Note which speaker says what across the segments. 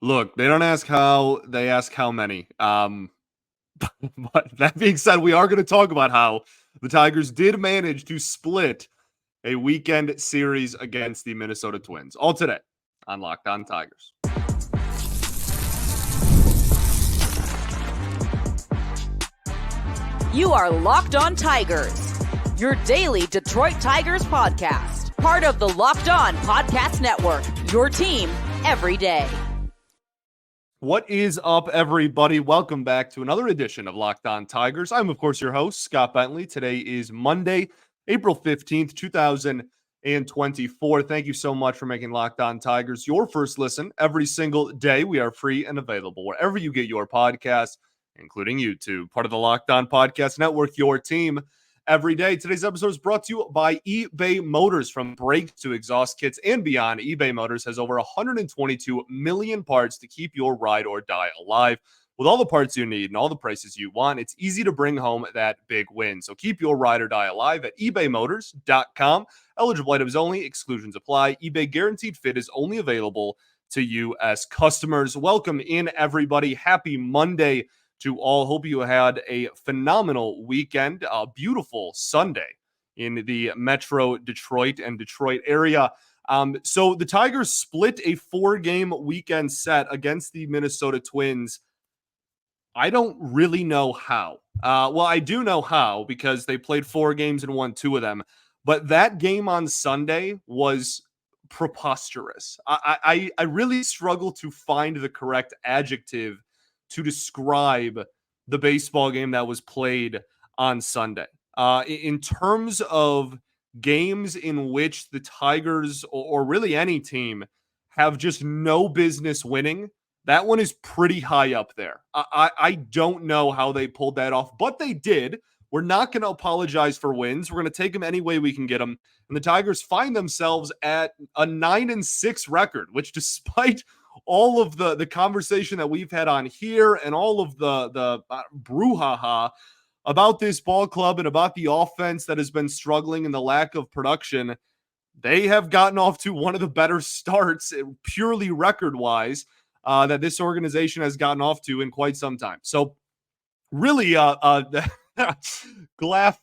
Speaker 1: Look, they don't ask how, they ask how many. But that being said, we are going to talk about how the Tigers did manage to split a weekend series against the Minnesota Twins. All today on Locked On Tigers.
Speaker 2: You are Locked On Tigers, your daily Detroit Tigers podcast. Part of the Locked On Podcast Network, your team every day.
Speaker 1: What is up, everybody? Welcome back to another edition of Locked On Tigers. I'm, of course, your host, Scott Bentley. Today is Monday, April 15th, 2024. Thank you so much for making Locked On Tigers your first listen every single day. We are free and available wherever you get your podcasts, including YouTube. Part of the Locked On Podcast Network, your team every day. Today's episode is brought to you by eBay Motors. From brakes to exhaust kits and beyond, eBay Motors has over 122 million parts to keep your ride or die alive. With all the parts you need and all the prices you want, it's easy to bring home that big win. So keep your ride or die alive at ebaymotors.com. Eligible items only, exclusions apply. eBay Guaranteed Fit is only available to U.S. customers. Welcome in, everybody. Happy Monday to all. Hope you had a phenomenal weekend, a beautiful Sunday in the Metro Detroit and Detroit area. So the Tigers split a 4-game weekend set against the Minnesota Twins. I don't really know how. Well, I do know how because they played 4 games and won 2 of them. But that game on Sunday was preposterous. I really struggle to find the correct adjective to describe the baseball game that was played on Sunday. In terms of games in which the Tigers or really any team have just no business winning, that one is pretty high up there. I don't know how they pulled that off, but they did. We're not going to apologize for wins. We're going to take them any way we can get them. And the Tigers find themselves at a 9-6 record, which despite all of the conversation that we've had on here and all of the brouhaha about this ball club and about the offense that has been struggling and the lack of production, they have gotten off to one of the better starts, purely record-wise, that this organization has gotten off to in quite some time. So really, glass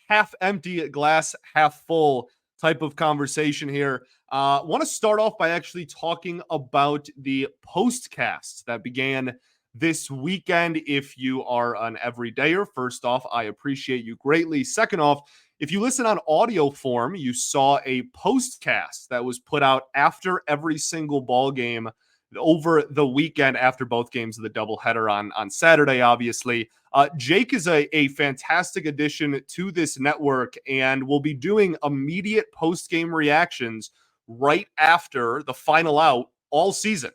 Speaker 1: half empty, glass half full type of conversation here. Want to start off by actually talking about the postcasts that began this weekend. If you are an everydayer, first off, I appreciate you greatly. Second off, if you listen on audio form, you saw a postcast that was put out after every single ball game over the weekend, after both games of the doubleheader on Saturday, obviously. Jake is a fantastic addition to this network and will be doing immediate post-game reactions right after the final out all season.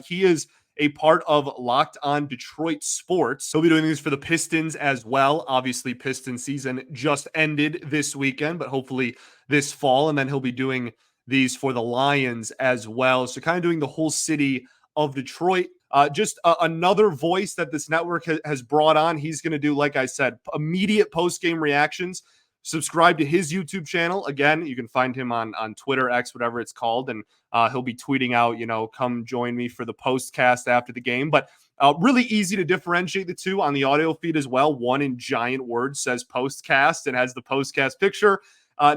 Speaker 1: He is a part of Locked On Detroit Sports. He'll be doing these for the Pistons as well. Obviously, Piston season just ended this weekend, but hopefully this fall. And then he'll be doing these for the Lions as well. So kind of doing the whole city of Detroit. Just another voice that this network has brought on. He's going to do, like I said, immediate post-game reactions. Subscribe to his YouTube channel. Again, you can find him on Twitter, X, whatever it's called. And he'll be tweeting out, come join me for the postcast after the game. But really easy to differentiate the two on the audio feed as well. One in giant words says postcast and has the postcast picture.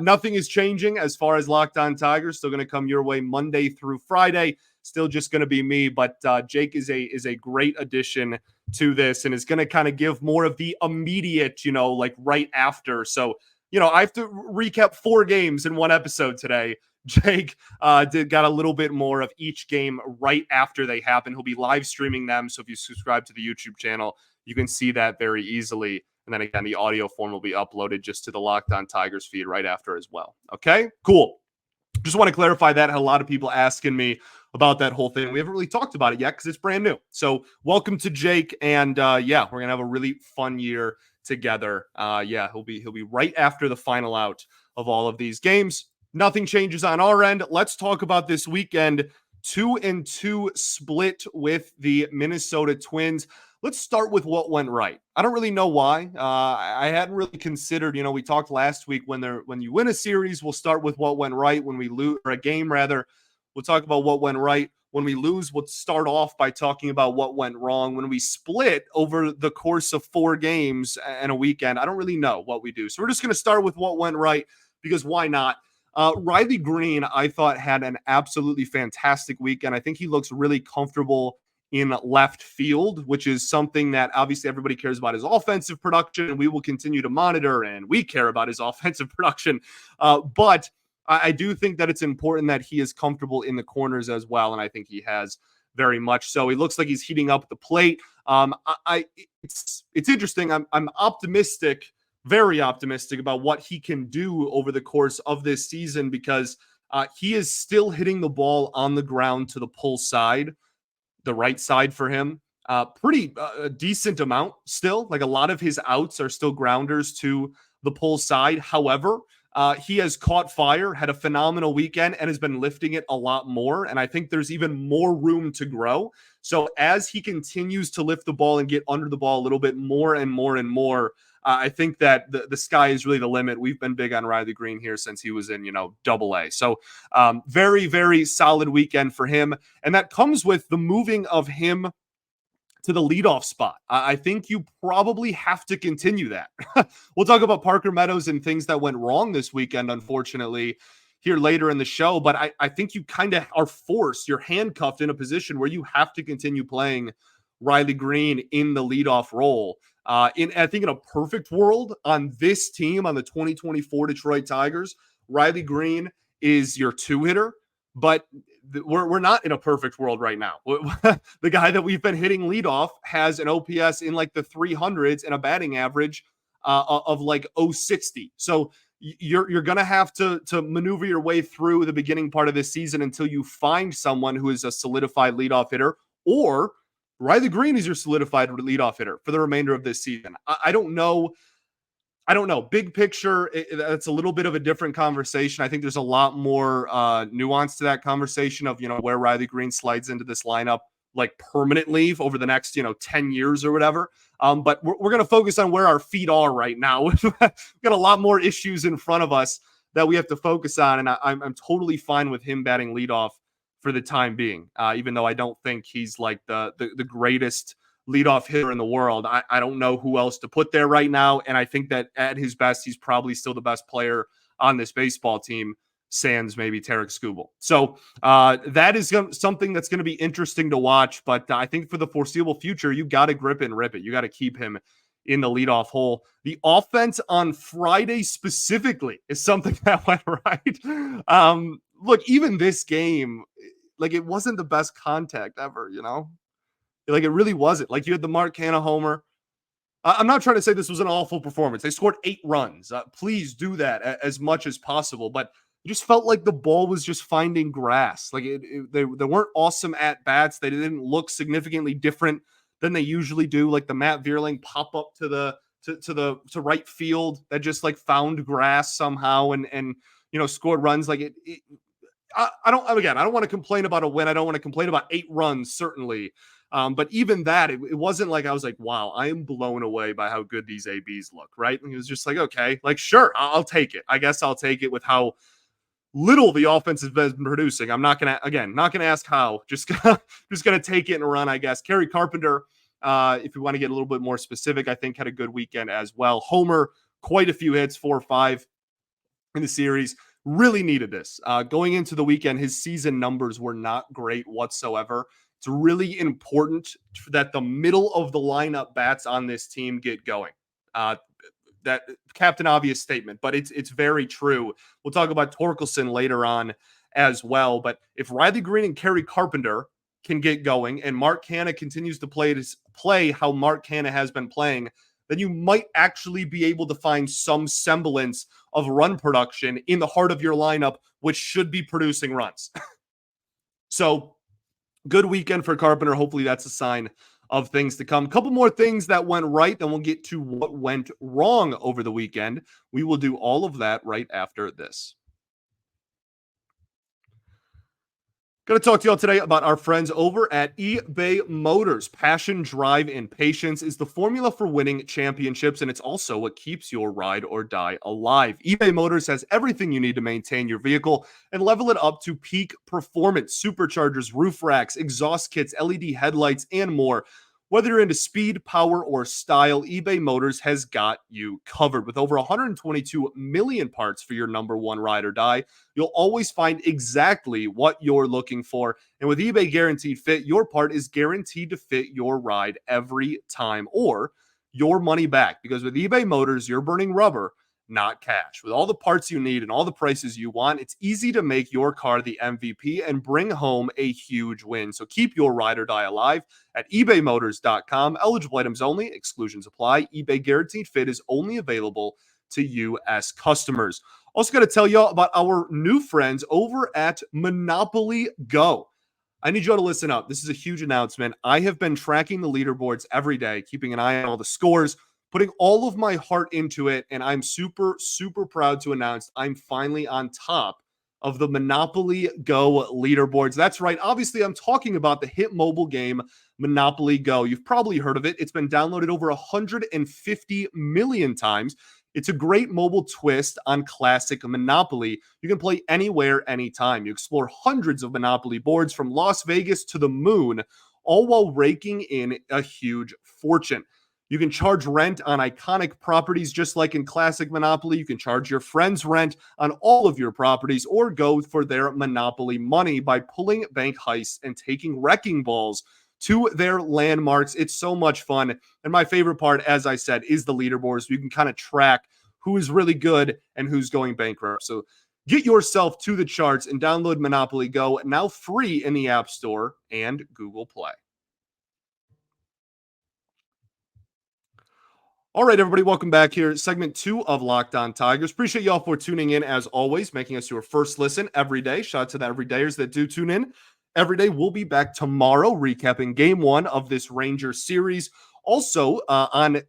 Speaker 1: Nothing is changing as far as Locked On Tigers. Still going to come your way Monday through Friday. Still just going to be me, but Jake is a great addition to this and is going to kind of give more of the immediate, like right after. So, I have to recap 4 games in one episode today. Jake got a little bit more of each game right after they happen. He'll be live streaming them. So if you subscribe to the YouTube channel, you can see that very easily. And then again, the audio form will be uploaded just to the Locked On Tigers feed right after as well. Okay, cool. Just want to clarify that. I had a lot of people asking me about that whole thing. We haven't really talked about it yet because it's brand new. So welcome to Jake. And we're going to have a really fun year together. He'll be right after the final out of all of these games. Nothing changes on our end. Let's talk about this weekend. 2-2 split with the Minnesota Twins. Let's start with what went right. I don't really know why. I hadn't really considered, we talked last week when you win a series, we'll start with what went right. When we lose, or a game rather, we'll talk about what went right. When we lose, we'll start off by talking about what went wrong. When we split over the course of 4 games and a weekend, I don't really know what we do. So we're just going to start with what went right, because why not? Riley Green, I thought, had an absolutely fantastic weekend. I think he looks really comfortable in left field, which is something that obviously everybody cares about, his offensive production, and we will continue to monitor, and we care about his offensive production. But I do think that it's important that he is comfortable in the corners as well, and I think he has very much so. He looks like he's heating up the plate. It's interesting. I'm optimistic, very optimistic about what he can do over the course of this season, because he is still hitting the ball on the ground to the pull side, the right side for him. Pretty decent amount still. Like, a lot of his outs are still grounders to the pull side. However, he has caught fire, had a phenomenal weekend, and has been lifting it a lot more. And I think there's even more room to grow. So as he continues to lift the ball and get under the ball a little bit more and more and more, I think that the sky is really the limit. We've been big on Riley Green here since he was in, AA. So very, very solid weekend for him. And that comes with the moving of him to the leadoff spot. I think you probably have to continue that. We'll talk about Parker Meadows and things that went wrong this weekend, unfortunately, here later in the show. But I think you kind of are forced, you're handcuffed in a position where you have to continue playing Riley Green in the leadoff role. I think in a perfect world on this team, on the 2024 Detroit Tigers, Riley Green is your 2-hitter. But we're not in a perfect world right now. The guy that we've been hitting leadoff has an OPS in like the 300s and a batting average of like 060. So you're going to have to maneuver your way through the beginning part of this season until you find someone who is a solidified leadoff hitter, or Riley Green is your solidified leadoff hitter for the remainder of this season. I don't know. Big picture, that's a little bit of a different conversation. I think there's a lot more nuance to that conversation of, where Riley Green slides into this lineup like permanently over the next, 10 years or whatever. But we're going to focus on where our feet are right now. We've got a lot more issues in front of us that we have to focus on. And I'm totally fine with him batting leadoff for the time being, even though I don't think he's like the greatest leadoff hitter in the world. I don't know who else to put there right now. And I think that at his best, he's probably still the best player on this baseball team, sans maybe Tarek Skubal. So that is something that's going to be interesting to watch. But I think for the foreseeable future, you got to grip it and rip it. You got to keep him in the leadoff hole. The offense on Friday specifically is something that went right. Look, even this game, like, it wasn't the best contact ever, Like, it really wasn't. Like, you had the Mark Canha homer. I'm not trying to say this was an awful performance. They scored 8 runs. Please do that as much as possible. But it just felt like the ball was just finding grass. Like, they weren't awesome at bats. They didn't look significantly different than they usually do. Like the Matt Vierling pop up to right field that just like found grass somehow and scored runs. Like I don't want to complain about a win. I don't want to complain about 8 runs, certainly. But even that, it wasn't like I was like, wow, I am blown away by how good these ABs look, right? And it was just like, okay, like, sure, I'll take it. I guess I'll take it with how little the offense has been producing. I'm not going to ask how, just going to take it and run, I guess. Kerry Carpenter, if you want to get a little bit more specific, I think had a good weekend as well. Homer, quite a few hits, 4 or 5 in the series. Really needed this. Going into the weekend, his season numbers were not great whatsoever. It's really important that the middle of the lineup bats on this team get going. That Captain Obvious statement, but it's very true. We'll talk about Torkelson later on as well. But if Riley Green and Kerry Carpenter can get going and Mark Canha continues to play how Mark Canha has been playing, then you might actually be able to find some semblance of run production in the heart of your lineup, which should be producing runs. So, good weekend for Carpenter. Hopefully that's a sign of things to come. A couple more things that went right, then we'll get to what went wrong over the weekend. We will do all of that right after this. Going to talk to y'all today about our friends over at eBay Motors. Passion, drive, and patience is the formula for winning championships, and it's also what keeps your ride or die alive. eBay Motors has everything you need to maintain your vehicle and level it up to peak performance. Superchargers, roof racks, exhaust kits, LED headlights, and more. Whether you're into speed, power, or style, eBay Motors has got you covered. With over 122 million parts for your number one ride or die, you'll always find exactly what you're looking for. And with eBay Guaranteed Fit, your part is guaranteed to fit your ride every time or your money back. Because with eBay Motors, you're burning rubber, not cash. With all the parts you need and all the prices you want, it's easy to make your car the MVP and bring home a huge win. So keep your ride or die alive at ebaymotors.com. Eligible items only, exclusions apply. eBay Guaranteed Fit is only available to U.S. customers. Also got to tell y'all about our new friends over at Monopoly Go. I need y'all to listen up. This is a huge announcement. I have been tracking the leaderboards every day, keeping an eye on all the scores, putting all of my heart into it, and I'm super, super proud to announce I'm finally on top of the Monopoly Go leaderboards. That's right. Obviously, I'm talking about the hit mobile game Monopoly Go. You've probably heard of it. It's been downloaded over 150 million times. It's a great mobile twist on classic Monopoly. You can play anywhere, anytime. You explore hundreds of Monopoly boards from Las Vegas to the moon, all while raking in a huge fortune. You can charge rent on iconic properties just like in classic Monopoly. You can charge your friends rent on all of your properties or go for their Monopoly money by pulling bank heists and taking wrecking balls to their landmarks. It's so much fun. And my favorite part, as I said, is the leaderboards. You can kind of track who is really good and who's going bankrupt. So get yourself to the charts and download Monopoly Go, now free in the App Store and Google Play. All right, everybody, welcome back here. Segment 2 of Locked On Tigers. Appreciate y'all for tuning in, as always, making us your first listen every day. Shout out to the everydayers that do tune in every day. We'll be back tomorrow recapping Game 1 of this Ranger series. Also, on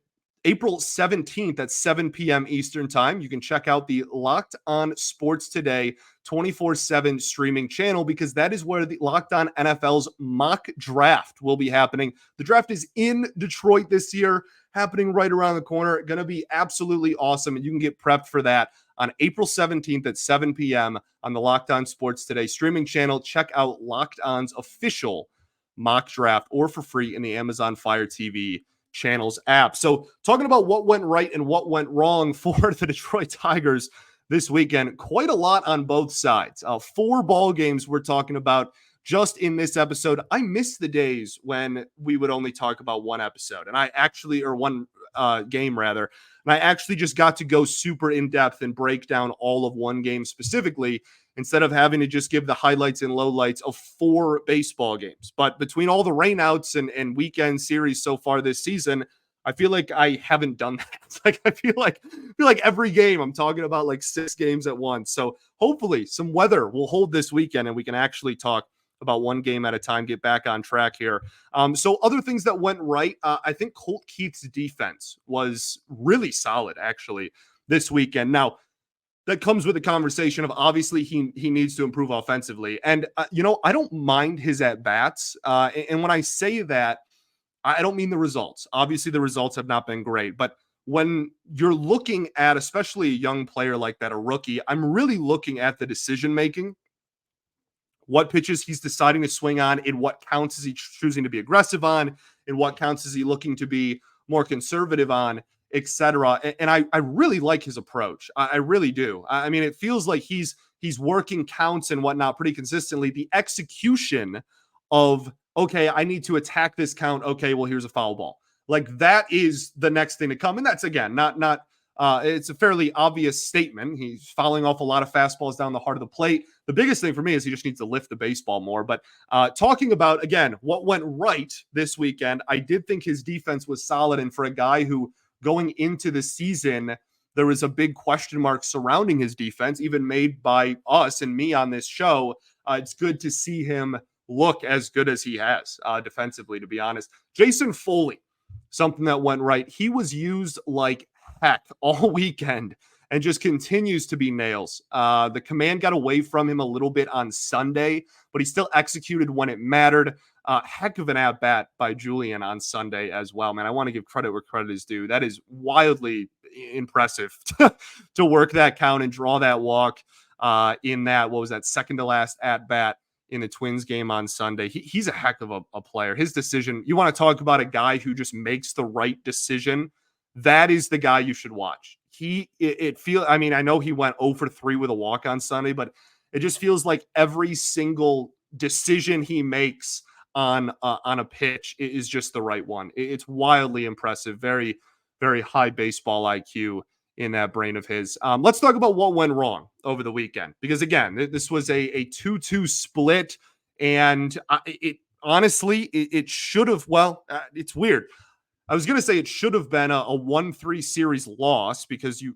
Speaker 1: April 17th at 7 p.m. Eastern Time, you can check out the Locked On Sports Today 24/7 streaming channel, because that is where the Locked On NFL's mock draft will be happening. The draft is in Detroit this year, happening right around the corner. Going to be absolutely awesome, and you can get prepped for that on April 17th at 7 p.m. on the Locked On Sports Today streaming channel. Check out Locked On's official mock draft, or for free in the Amazon Fire TV channels app. So talking about what went right and what went wrong for the Detroit Tigers this weekend, quite a lot on both sides. 4 ball games we're talking about just in this episode. I miss the days when we would only talk about one episode, and one game rather. And I actually just got to go super in depth and break down all of one game specifically, instead of having to just give the highlights and lowlights of 4 baseball games. But between all the rainouts and weekend series so far this season, I feel like I haven't done that. I feel like every game I'm talking about like 6 games at once. So hopefully some weather will hold this weekend and we can actually talk about one game at a time, get back on track here. So other things that went right, I think Colt Keith's defense was really solid actually this weekend. Now, that comes with a conversation of obviously he needs to improve offensively. And, I don't mind his at-bats. And when I say that, I don't mean the results. Obviously, the results have not been great. But when you're looking at, especially a young player like that, a rookie, I'm really looking at the decision-making, what pitches he's deciding to swing on, in what counts is he choosing to be aggressive on, in what counts is he looking to be more conservative on, etc. And I really like his approach. I really do. I mean, it feels like he's working counts and whatnot pretty consistently. The execution of, okay, I need to attack this count. Okay, well, here's a foul ball. Like, that is the next thing to come. And that's, again, not it's a fairly obvious statement. He's fouling off a lot of fastballs down the heart of the plate. The biggest thing for me is he just needs to lift the baseball more. But talking about, again, what went right this weekend, I did think his defense was solid. And for a guy who, going into the season, there was a big question mark surrounding his defense, even made by us and me on this show. It's good to see him look as good as he has defensively, to be honest. Jason Foley, something that went right. He was used like heck all weekend and just continues to be nails. The command got away from him a little bit on Sunday, but he still executed when it mattered. Heck of an at-bat by Julian on Sunday as well, man. I want to give credit where credit is due. That is wildly impressive to work that count and draw that walk in that, what was that, second to last at-bat in the Twins game on Sunday. He's a heck of a player. His decision, you want to talk about a guy who just makes the right decision, that is the guy you should watch. I know he went 0 for 3 with a walk on Sunday, but it just feels like every single decision he makes on a pitch is just the right one. It's wildly impressive. Very, very high baseball IQ in that brain of his. Let's talk about what went wrong over the weekend, because again, this was a 2-2 split, and it should have, it's weird. I was going to say it should have been a 1-3 series loss, because you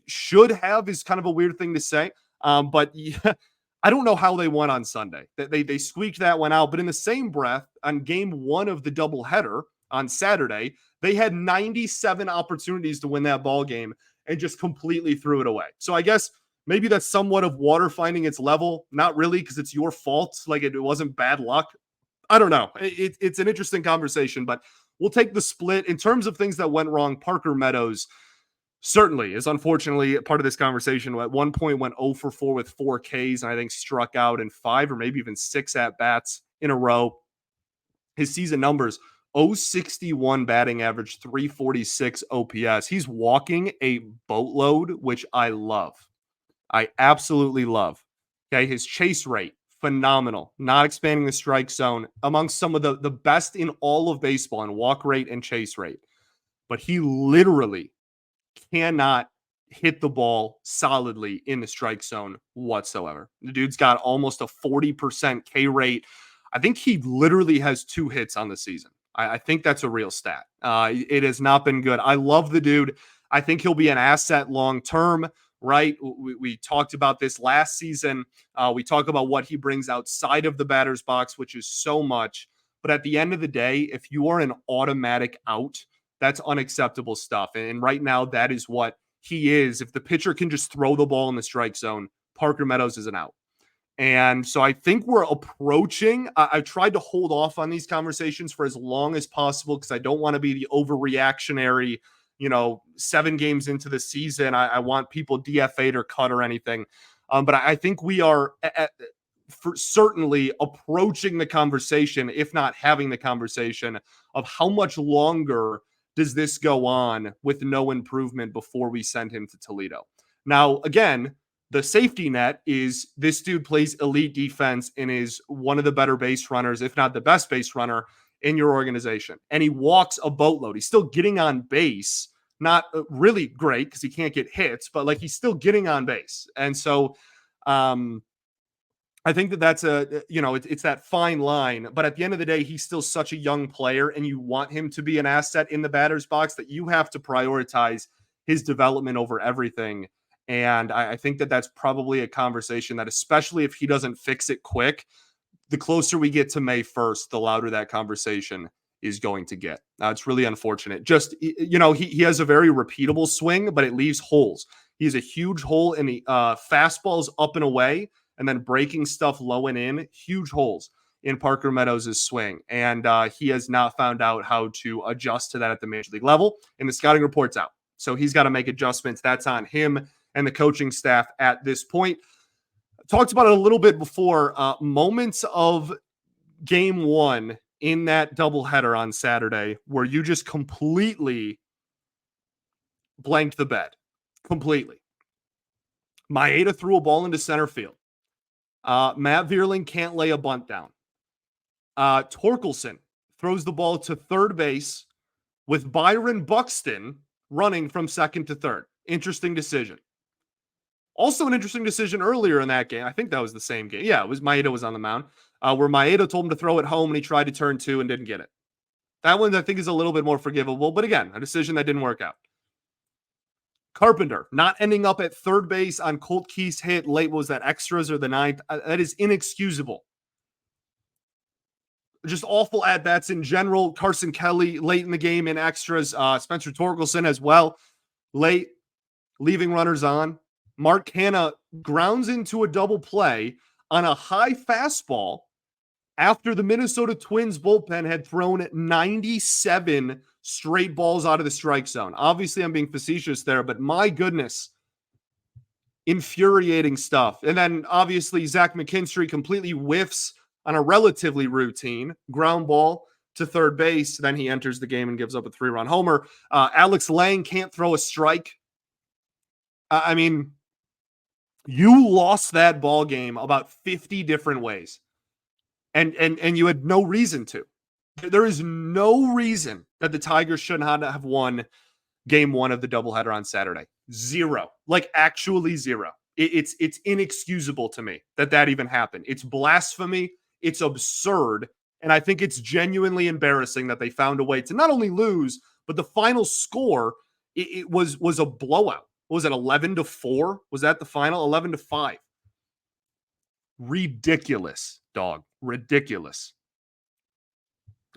Speaker 1: should have is kind of a weird thing to say. But yeah, I don't know how they won on Sunday. They squeaked that one out. But in the same breath, on game 1 of the doubleheader on Saturday, they had 97 opportunities to win that ball game and just completely threw it away. So I guess maybe that's somewhat of water finding its level. Not really, because it's your fault. Like it wasn't bad luck. I don't know. It's an interesting conversation, but we'll take the split. In terms of things that went wrong, Parker Meadows certainly is unfortunately part of this conversation. At one point went 0 for 4 with 4 Ks, and I think struck out in 5 or maybe even 6 at-bats in a row. His season numbers, 061 batting average, 346 OPS. He's walking a boatload, which I love. I absolutely love. Okay, his chase rate, phenomenal. Not expanding the strike zone, amongst some of the best in all of baseball in walk rate and chase rate. But he literally cannot hit the ball solidly in the strike zone whatsoever. The dude's got almost a 40% K rate. I think he literally has 2 hits on the season. I think that's a real stat. It has not been good. I love the dude. I think he'll be an asset long-term, right? We talked about this last season. We talk about what he brings outside of the batter's box, which is so much. But at the end of the day, if you are an automatic out, that's unacceptable stuff. And right now, that is what he is. If the pitcher can just throw the ball in the strike zone, Parker Meadows is an out. And so I think we're approaching. I've tried to hold off on these conversations for as long as possible, because I don't want to be the overreactionary, 7 games into the season. I want people DFA'd or cut or anything. But I think we are certainly approaching the conversation, if not having the conversation, of how much longer does this go on with no improvement before we send him to Toledo. Now, again, the safety net is this dude plays elite defense and is one of the better base runners, if not the best base runner in your organization. And he walks a boatload. He's still getting on base. Not really great because he can't get hits, but like he's still getting on base. And so I think that's it's that fine line. But at the end of the day, he's still such a young player, and you want him to be an asset in the batter's box, that you have to prioritize his development over everything. And I think that's probably a conversation that, especially if he doesn't fix it quick, the closer we get to May 1st, the louder that conversation is going to get. It's really unfortunate. Just, he has a very repeatable swing, but it leaves holes. He has a huge hole in the fastballs up and away, and then breaking stuff low and in, huge holes in Parker Meadows' swing. And he has not found out how to adjust to that at the major league level. And the scouting report's out. So he's got to make adjustments. That's on him and the coaching staff at this point. Talked about it a little bit before. Moments of game 1 in that doubleheader on Saturday where you just completely blanked the bed. Completely. Maeda threw a ball into center field. Matt Vierling can't lay a bunt down. Torkelson throws the ball to third base with Byron Buxton running from second to third. Interesting decision. Also an interesting decision earlier in that game. I think that was the same game. Yeah, it was Maeda was on the mound, where Maeda told him to throw it home and he tried to turn 2 and didn't get it. That one I think is a little bit more forgivable, but again, a decision that didn't work out. Carpenter not ending up at third base on Colt Keith's hit late. Was that extras or the 9th? That is inexcusable. Just awful at-bats in general. Carson Kelly late in the game in extras. Spencer Torkelson as well. Late leaving runners on. Mark Canha grounds into a double play on a high fastball after the Minnesota Twins bullpen had thrown 97 straight balls out of the strike zone. Obviously, I'm being facetious there, but my goodness, infuriating stuff. And then obviously, Zach McKinstry completely whiffs on a relatively routine ground ball to third base. Then he enters the game and gives up a 3-run homer. Alex Lang can't throw a strike. I mean, you lost that ball game about 50 different ways. And you had no reason to. There is no reason that the Tigers should not have won game one of the doubleheader on Saturday. Zero. Like actually zero. It's inexcusable to me that even happened. It's blasphemy. It's absurd. And I think it's genuinely embarrassing that they found a way to not only lose, but the final score, it was a blowout. What was it, 11-4? Was that the final? 11-5. Ridiculous, dog. Ridiculous.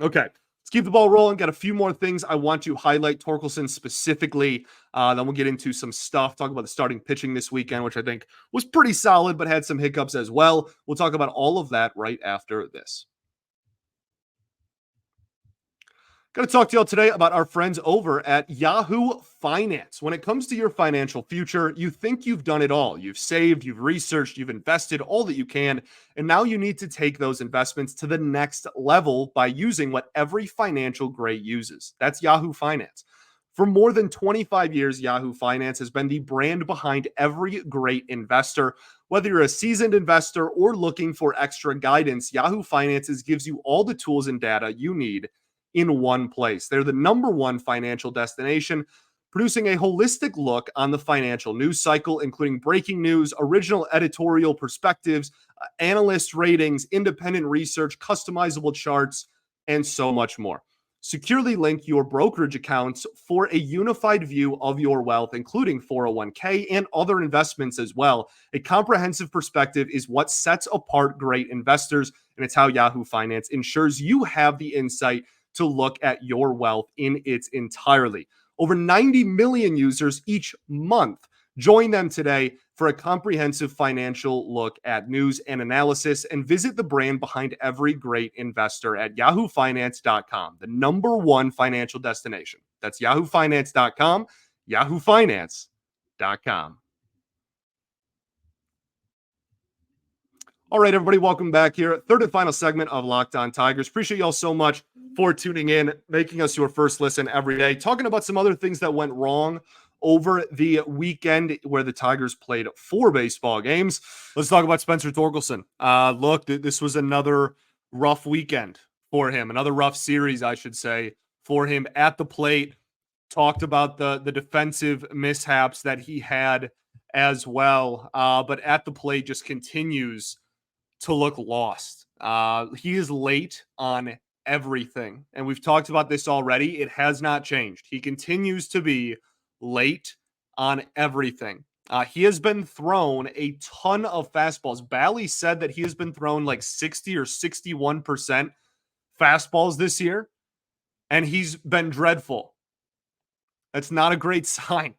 Speaker 1: Okay, let's keep the ball rolling. Got a few more things I want to highlight. Torkelson specifically. Then we'll get into some stuff. Talk about the starting pitching this weekend, which I think was pretty solid, but had some hiccups as well. We'll talk about all of that right after this. Going to talk to y'all today about our friends over at Yahoo Finance. When it comes to your financial future, you think you've done it all. You've saved, you've researched, you've invested all that you can, and now you need to take those investments to the next level by using what every financial great uses. That's Yahoo Finance. For more than 25 years, Yahoo Finance has been the brand behind every great investor. Whether you're a seasoned investor or looking for extra guidance, Yahoo Finances gives you all the tools and data you need in one place. They're the number one financial destination, producing a holistic look on the financial news cycle, including breaking news, original editorial perspectives, analyst ratings, independent research, customizable charts, and so much more. Securely link your brokerage accounts for a unified view of your wealth, including 401k and other investments as well. A comprehensive perspective is what sets apart great investors, and it's how Yahoo Finance ensures you have the insight to look at your wealth in its entirety. Over 90 million users each month. Join them today for a comprehensive financial look at news and analysis, and visit the brand behind every great investor at yahoofinance.com, the number one financial destination. That's yahoofinance.com, yahoofinance.com. All right, everybody, welcome back here. Third and final segment of Locked On Tigers. Appreciate y'all so much for tuning in, making us your first listen every day. Talking about some other things that went wrong over the weekend where the Tigers played 4 baseball games. Let's talk about Spencer Torkelson. Look, this was another rough weekend for him, another rough series, I should say, for him at the plate. Talked about the defensive mishaps that he had as well, but at the plate just continues to look lost. He is late on everything. And we've talked about this already. It has not changed. He continues to be late on everything. He has been thrown a ton of fastballs. Bally said that he has been thrown like 60 or 61% fastballs this year, and he's been dreadful. That's not a great sign.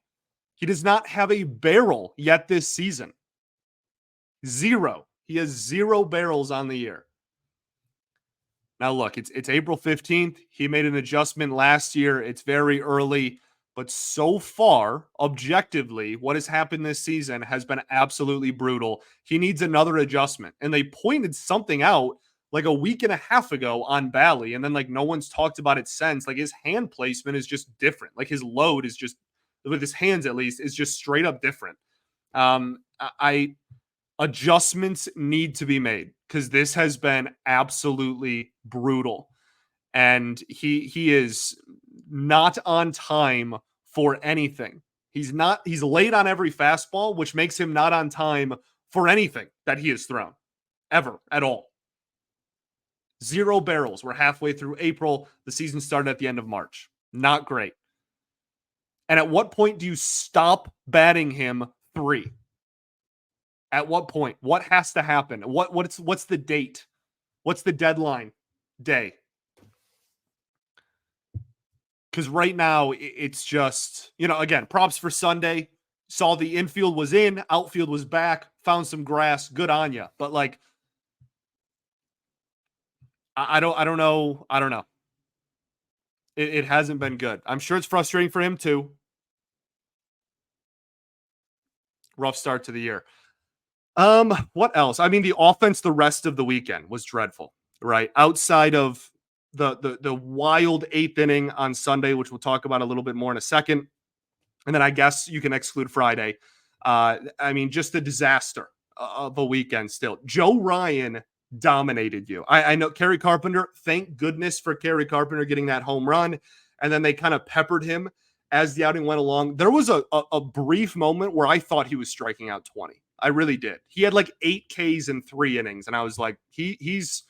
Speaker 1: He does not have a barrel yet this season. 0. He has 0 barrels on the year. Now, look, it's April 15th. He made an adjustment last year. It's very early. But so far, objectively, what has happened this season has been absolutely brutal. He needs another adjustment. And they pointed something out like a week and a half ago on Bally. And then, like, no one's talked about it since. Like, his hand placement is just different. Like, his load is just, with his hands at least, is just straight up different. Adjustments need to be made because this has been absolutely brutal. And he is not on time for anything. He's late on every fastball, which makes him not on time for anything that he has thrown ever at all. 0 barrels. We're halfway through April. The season started at the end of March. Not great. And at what point do you stop batting him 3? At what point? What has to happen? What's the date? What's the deadline day? Because right now it's just, again, props for Sunday. saw the infield was in, outfield was back, found some grass, good on you. But like, I don't know. I don't know. It hasn't been good. I'm sure it's frustrating for him too. Rough start to the year. What else? I mean, the offense the rest of the weekend was dreadful, right? Outside of the wild eighth inning on Sunday, which we'll talk about a little bit more in a second. And then I guess you can exclude Friday. I mean, just a disaster of a weekend still. Joe Ryan dominated you. I know Kerry Carpenter, thank goodness for Kerry Carpenter getting that home run. And then they kind of peppered him as the outing went along. There was a brief moment where I thought he was striking out 20. I really did. He had like 8 Ks in 3 innings. And I was like, he's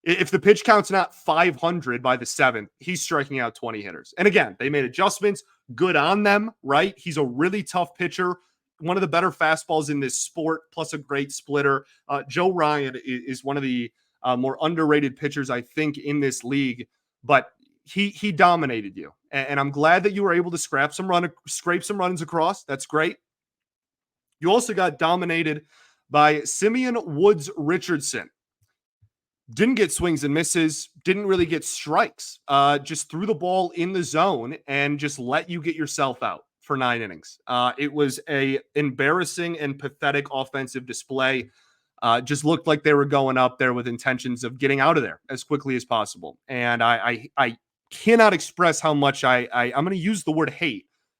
Speaker 1: if the pitch count's not 500 by the 7th, he's striking out 20 hitters. And again, they made adjustments. Good on them, right? He's a really tough pitcher, one of the better fastballs in this sport, plus a great splitter. Joe Ryan is one of the more underrated pitchers, I think, in this league. But he dominated you, and I'm glad that you were able to scrape some runs across. That's great. You also got dominated by Simeon Woods Richardson. Didn't get swings and misses, didn't really get strikes, just threw the ball in the zone and just let you get yourself out for 9 innings. It was a embarrassing and pathetic offensive display. Just looked like they were going up there with intentions of getting out of there as quickly as possible. And I cannot express how much I'm going to use the word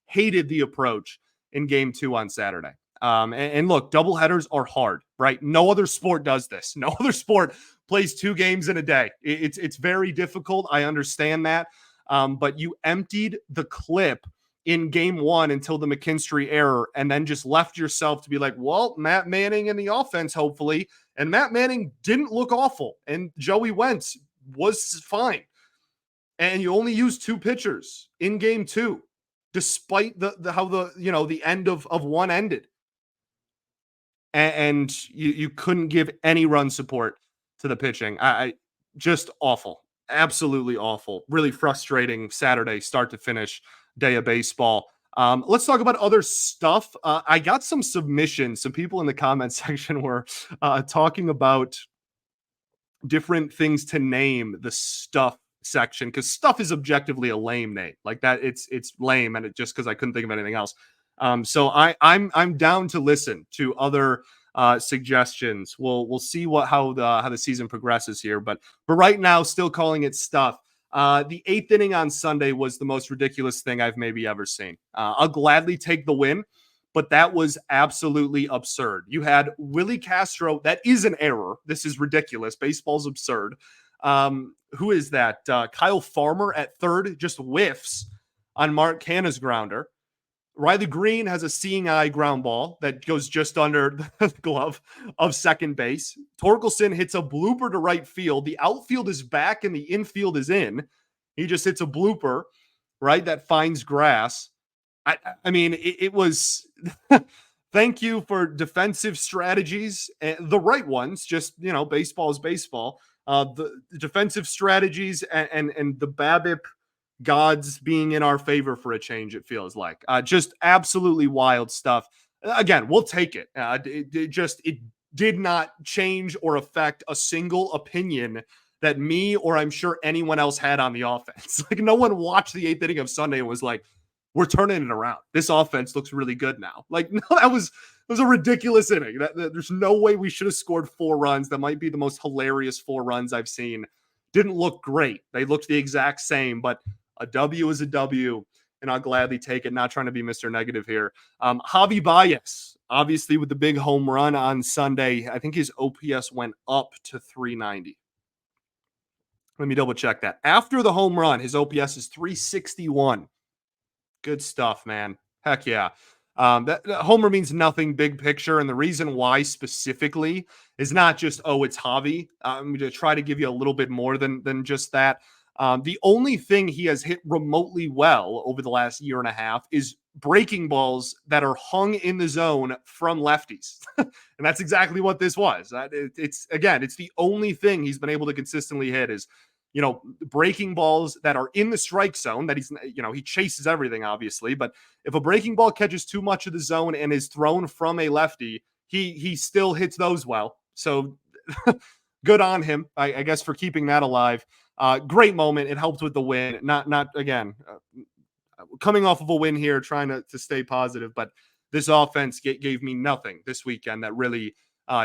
Speaker 1: hated the approach in game 2 on Saturday. And look, doubleheaders are hard, right? No other sport does this. No other sport plays 2 games in a day. It's very difficult. I understand that. But you emptied the clip in game 1 until the McKinstry error and then just left yourself to be like, well, Matt Manning in the offense, hopefully. And Matt Manning didn't look awful. And Joey Wentz was fine. And you only used 2 pitchers in game 2, despite how the end of one ended. And you couldn't give any run support to the pitching. I just awful, absolutely awful, really frustrating Saturday start to finish day of baseball. Let's talk about other stuff. I got some submissions. Some people in the comment section were talking about different things to name the stuff section, because stuff is objectively a lame name. Like that, it's lame, and it just because I couldn't think of anything else. So I'm down to listen to other suggestions. We'll see how the season progresses here, but right now, still calling it stuff. The 8th inning on Sunday was the most ridiculous thing I've maybe ever seen. I'll gladly take the win, but that was absolutely absurd. You had Willie Castro. That is an error. This is ridiculous. Baseball's absurd. Who is that? Kyle Farmer at third just whiffs on Mark Canha's grounder. Riley Green has a seeing eye ground ball that goes just under the glove of second base. Torkelson hits a blooper to right field. The outfield is back and the infield is in. He just hits a blooper, right, that finds grass. I mean, it was thank you for defensive strategies, the right ones. Just, baseball is baseball. The defensive strategies and the BABIP gods being in our favor for a change, it feels like. Just absolutely wild stuff. Again, we'll take it. It did not change or affect a single opinion that me or I'm sure anyone else had on the offense. Like, no one watched the 8th inning of Sunday and was like, we're turning it around. This offense looks really good now. Like, no, it was a ridiculous inning. There's no way we should have scored 4 runs. That might be the most hilarious 4 runs I've seen. Didn't look great. They looked the exact same, but a W is a W, and I'll gladly take it. Not trying to be Mr. Negative here. Javi Baez, obviously with the big home run on Sunday, I think his OPS went up to 390. Let me double check that. After the home run, his OPS is 361. Good stuff, man. Heck yeah. That homer means nothing big picture, and the reason why specifically is not just, it's Javi. I'm going to try to give you a little bit more than just that. The only thing he has hit remotely well over the last year and a half is breaking balls that are hung in the zone from lefties. And that's exactly what this was. It's the only thing he's been able to consistently hit is breaking balls that are in the strike zone that he chases everything, obviously. But if a breaking ball catches too much of the zone and is thrown from a lefty, he still hits those well. So good on him, I guess, for keeping that alive. Great moment. It helped with the win. Not again, coming off of a win here, trying to stay positive, but this offense gave me nothing this weekend that really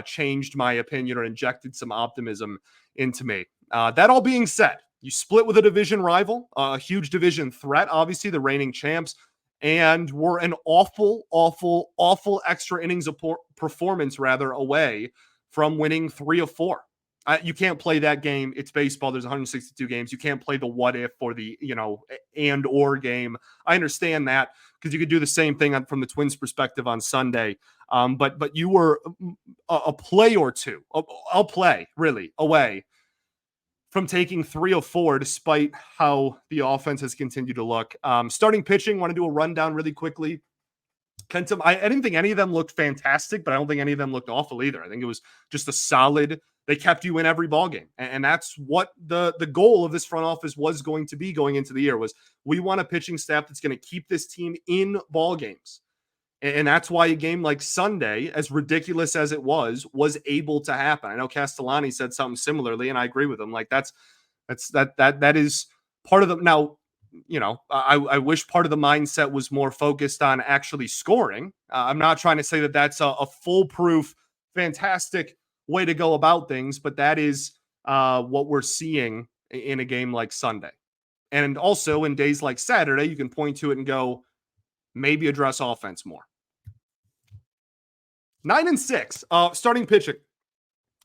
Speaker 1: changed my opinion or injected some optimism into me. That all being said, you split with a division rival, a huge division threat, obviously the reigning champs, and we're an awful extra innings of performance away from winning 3 of 4. You can't play that game. It's baseball. There's 162 games. You can't play the what if or the, and or game. I understand that because you could do the same thing from the Twins' perspective on Sunday. But you were a play or two, a play really away from taking 3 of 4, despite how the offense has continued to look. Starting pitching, want to do a rundown really quickly. I didn't think any of them looked fantastic, but I don't think any of them looked awful either. I think it was just a solid. They kept you in every ball game. And that's what the goal of this front office was going to be going into the year was we want a pitching staff that's going to keep this team in ball games. And that's why a game like Sunday, as ridiculous as it was able to happen. I know Castellani said something similarly, and I agree with him. Like that is part of the now. I wish part of the mindset was more focused on actually scoring. I'm not trying to say that that's a foolproof, fantastic way to go about things, but that is what we're seeing in a game like Sunday. And also in days like Saturday, you can point to it and go, maybe address offense more. 9-6, starting pitching.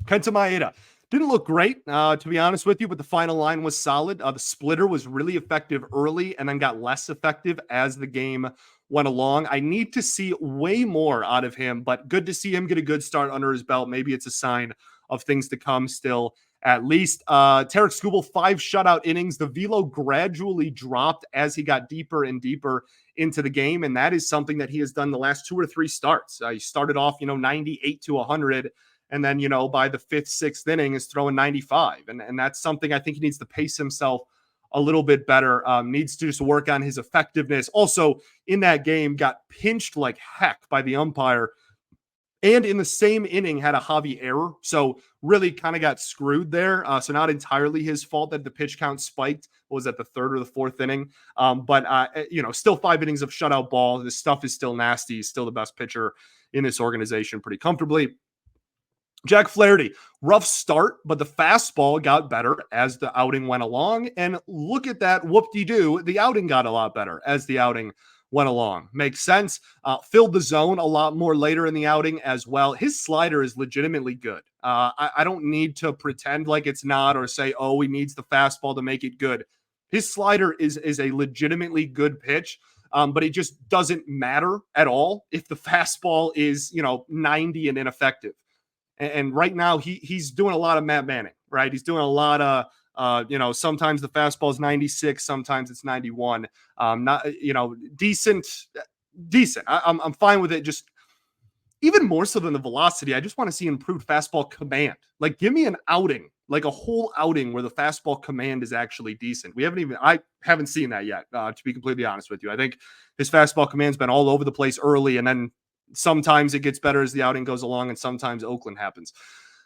Speaker 1: Kenta Maeda. Didn't look great, to be honest with you, but the final line was solid. The splitter was really effective early and then got less effective as the game went along. I need to see way more out of him, but good to see him get a good start under his belt. Maybe it's a sign of things to come still, at least. Tarek Skubal, 5 shutout innings. The velo gradually dropped as he got deeper and deeper into the game, and that is something that he has done the last 2 or 3 starts. He started off, 98 to 100, and then, by the 5th, 6th inning is throwing 95. And that's something I think he needs to pace himself a little bit better, needs to just work on his effectiveness. Also, in that game, got pinched like heck by the umpire, and in the same inning had a Javi error. So really kind of got screwed there. So not entirely his fault that the pitch count spiked. What was that, the 3rd or the 4th inning? But still 5 innings of shutout ball. This stuff is still nasty. He's still the best pitcher in this organization pretty comfortably. Jack Flaherty, rough start, but the fastball got better as the outing went along. And look at that, whoop-de-doo, the outing got a lot better as the outing went along. Makes sense. Filled the zone a lot more later in the outing as well. His slider is legitimately good. I don't need to pretend like it's not or say, oh, he needs the fastball to make it good. His slider is a legitimately good pitch. But it just doesn't matter at all if the fastball is, 90 and ineffective. And right now he's doing a lot of Matt Manning, right? He's doing a lot of, sometimes the fastball is 96, sometimes it's 91. Decent. I'm fine with it. Just even more so than the velocity. I just want to see improved fastball command. Like, give me an outing, like a whole outing where the fastball command is actually decent. I haven't seen that yet, to be completely honest with you. I think his fastball command's been all over the place early, and then sometimes it gets better as the outing goes along, and sometimes Oakland happens.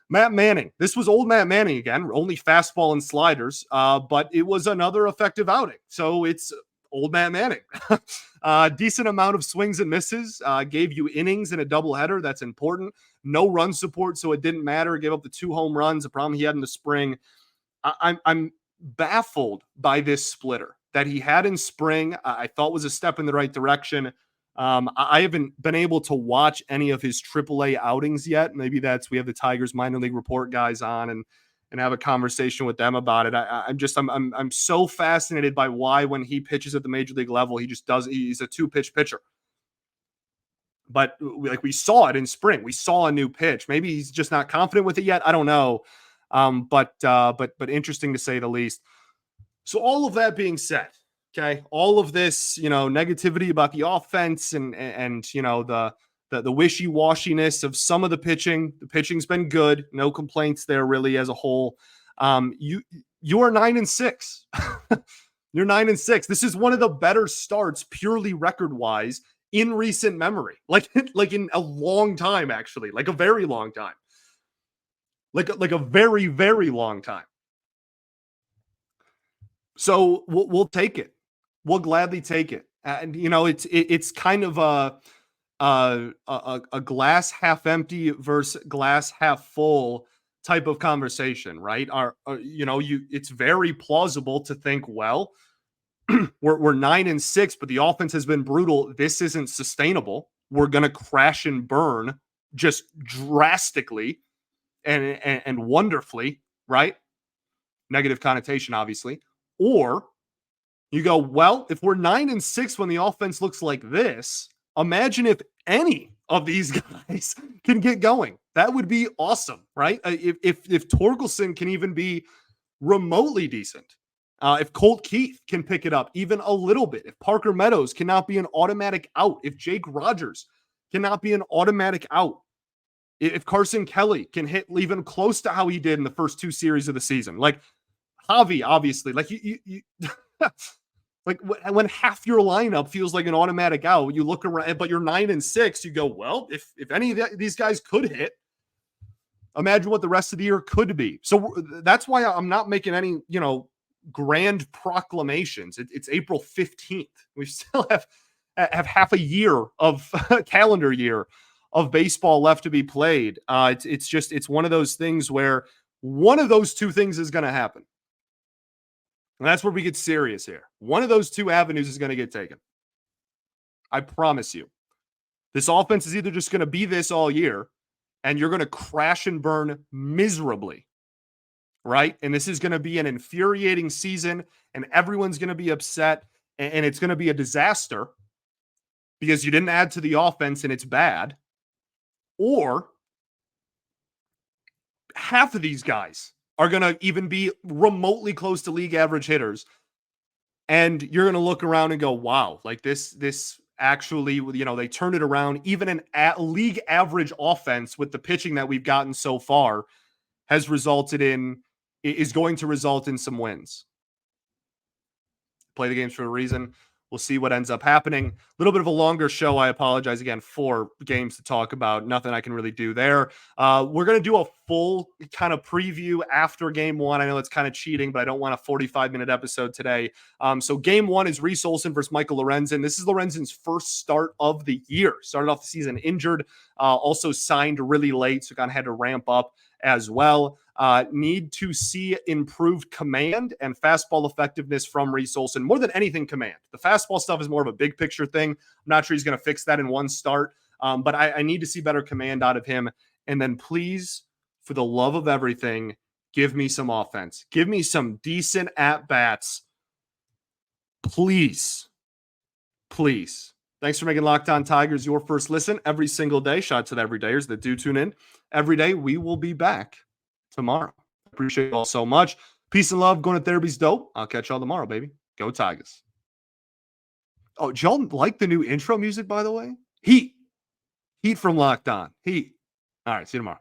Speaker 1: Matt Manning. This was old Matt Manning again, only fastball and sliders, but it was another effective outing. So it's old Matt Manning. Decent amount of swings and misses, gave you innings in a doubleheader. That's important. No run support, so it didn't matter. Gave up the 2 home runs, a problem he had in the spring. I'm baffled by this splitter that he had in spring. I thought was a step in the right direction. I haven't been able to watch any of his AAA outings yet. Maybe we have the Tigers minor league report guys on and have a conversation with them about it. I'm so fascinated by why when he pitches at the major league level, he's a 2-pitch pitcher. But like we saw it in spring, we saw a new pitch. Maybe he's just not confident with it yet. I don't know. But interesting to say the least. So all of that being said, okay, all of this, negativity about the offense and the wishy-washiness of some of the pitching. The pitching's been good. No complaints there really as a whole. You are 9-6. You're 9-6. This is one of the better starts purely record-wise in recent memory, like in a long time, actually, like a very long time, like a very, very long time. So we'll take it. We'll gladly take it. And it's kind of a glass half empty versus glass half full type of conversation, right? It's very plausible to think, well, we're 9-6, but the offense has been brutal. This isn't sustainable. We're gonna crash and burn just drastically and wonderfully, right? Negative connotation, obviously. Or you go, well, if we're 9-6 when the offense looks like this, imagine if any of these guys can get going. That would be awesome, right? If Torkelson can even be remotely decent, if Colt Keith can pick it up even a little bit, if Parker Meadows cannot be an automatic out, if Jake Rogers cannot be an automatic out, if Carson Kelly can hit even close to how he did in the first 2 series of the season, like Javi, obviously, like you like when half your lineup feels like an automatic out, you look around, but you're 9-6, you go, well, if any of these guys could hit, imagine what the rest of the year could be. So that's why I'm not making any, grand proclamations. It's April 15th. We still have half a year of calendar year of baseball left to be played. It's one of those things where one of those two things is going to happen. And that's where we get serious here. One of those two avenues is going to get taken. I promise you. This offense is either just going to be this all year and you're going to crash and burn miserably, right? And this is going to be an infuriating season and everyone's going to be upset and it's going to be a disaster because you didn't add to the offense and it's bad. Or half of these guys are going to even be remotely close to league average hitters. And you're going to look around and go, wow, like this actually, they turned it around. Even an league average offense with the pitching that we've gotten so far is going to result in some wins. Play the games for a reason. We'll see what ends up happening. A little bit of a longer show. I apologize again, 4 games to talk about. Nothing I can really do there. We're going to do a full kind of preview after game 1. I know it's kind of cheating, but I don't want a 45-minute episode today. So game 1 is Reese Olson versus Michael Lorenzen. This is Lorenzen's first start of the year. Started off the season injured, also signed really late, so kind of had to ramp up as well. Need to see improved command and fastball effectiveness from Reese Olson. More than anything, command. The fastball stuff is more of a big picture thing. I'm not sure he's going to fix that in one start, but I need to see better command out of him. And then please, for the love of everything, give me some offense. Give me some decent at-bats. Please. Please. Thanks for making Locked On Tigers your first listen every single day. Shout out to the everydayers that do tune in every day. We will be back tomorrow. Appreciate you all so much. Peace and love. Going to therapy's dope. I'll catch y'all tomorrow, baby. Go Tigers. Oh, did y'all like the new intro music, by the way? Heat from Locked On. Heat. All right, see you tomorrow.